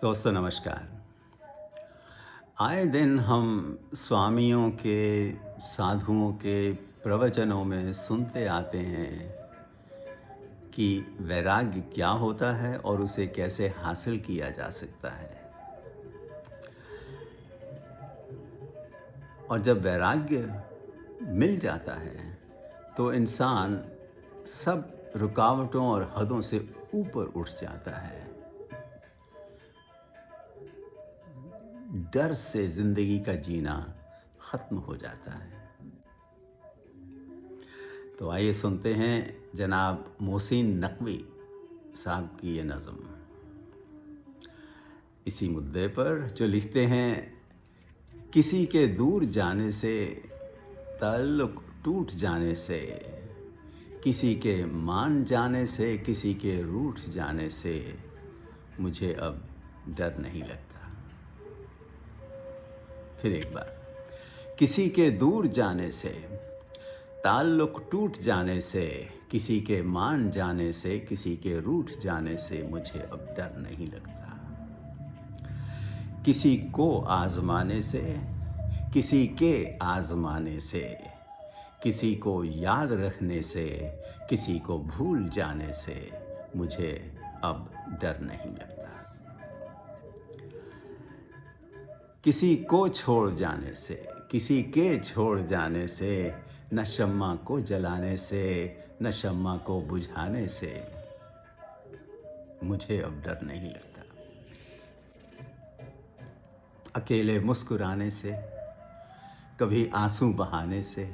दोस्तों नमस्कार। आए दिन हम स्वामियों के, साधुओं के प्रवचनों में सुनते आते हैं कि वैराग्य क्या होता है और उसे कैसे हासिल किया जा सकता है। और जब वैराग्य मिल जाता है तो इंसान सब रुकावटों और हदों से ऊपर उठ जाता है। डर से ज़िंदगी का जीना ख़त्म हो जाता है। तो आइए सुनते हैं जनाब मोहसिन नकवी साहब की ये नज़म इसी मुद्दे पर, जो लिखते हैं, किसी के दूर जाने से, ताल्लुक़ टूट जाने से, किसी के मान जाने से, किसी के रूठ जाने से मुझे अब डर नहीं लगता। फिर एक बार, किसी के दूर जाने से, ताल्लुक़ टूट जाने से, किसी के मान जाने से, किसी के रूठ जाने से मुझे अब डर नहीं लगता। किसी को आज़माने से, किसी के आज़माने से, किसी को याद रखने से, किसी को भूल जाने से मुझे अब डर नहीं लगता। किसी को छोड़ जाने से, किसी के छोड़ जाने से, न शम्मा को जलाने से, न शम्मा को बुझाने से मुझे अब डर नहीं लगता। अकेले मुस्कुराने से, कभी आंसू बहाने से,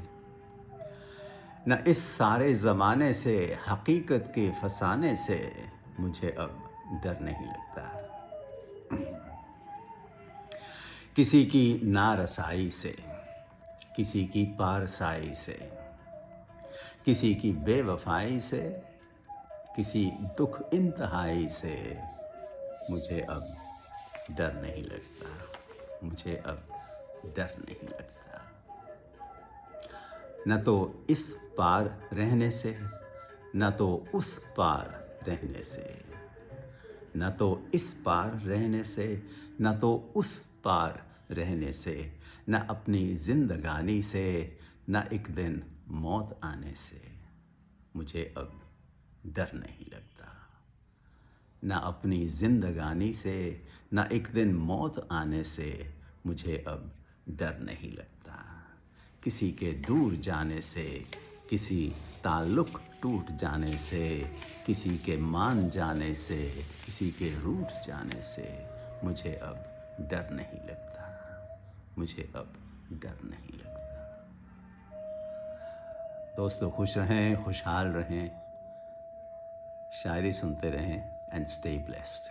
न इस सारे ज़माने से, हकीकत के फसाने से मुझे अब डर नहीं लगता। किसी की नारसाई से, किसी की पारसाई से, किसी की बेवफाई से, किसी दुख इंतहाई से मुझे अब डर नहीं लगता। मुझे अब डर नहीं लगता। न तो इस पार रहने से, न तो उस पार रहने से, न तो इस पार रहने से, न तो उस पार रहने से, न अपनी जिंदगानी से, न एक दिन मौत आने से मुझे अब डर नहीं लगता। न अपनी जिंदगानी से, न एक दिन मौत आने से मुझे अब डर नहीं लगता। किसी के दूर जाने से, किसी ताल्लुक़ टूट जाने से, किसी के मान जाने से, किसी के रूठ जाने से मुझे अब डर नहीं लगता। मुझे अब डर नहीं लगता। दोस्तों खुश रहें, खुशहाल रहें, शायरी सुनते रहें एंड स्टे ब्लेस्ड।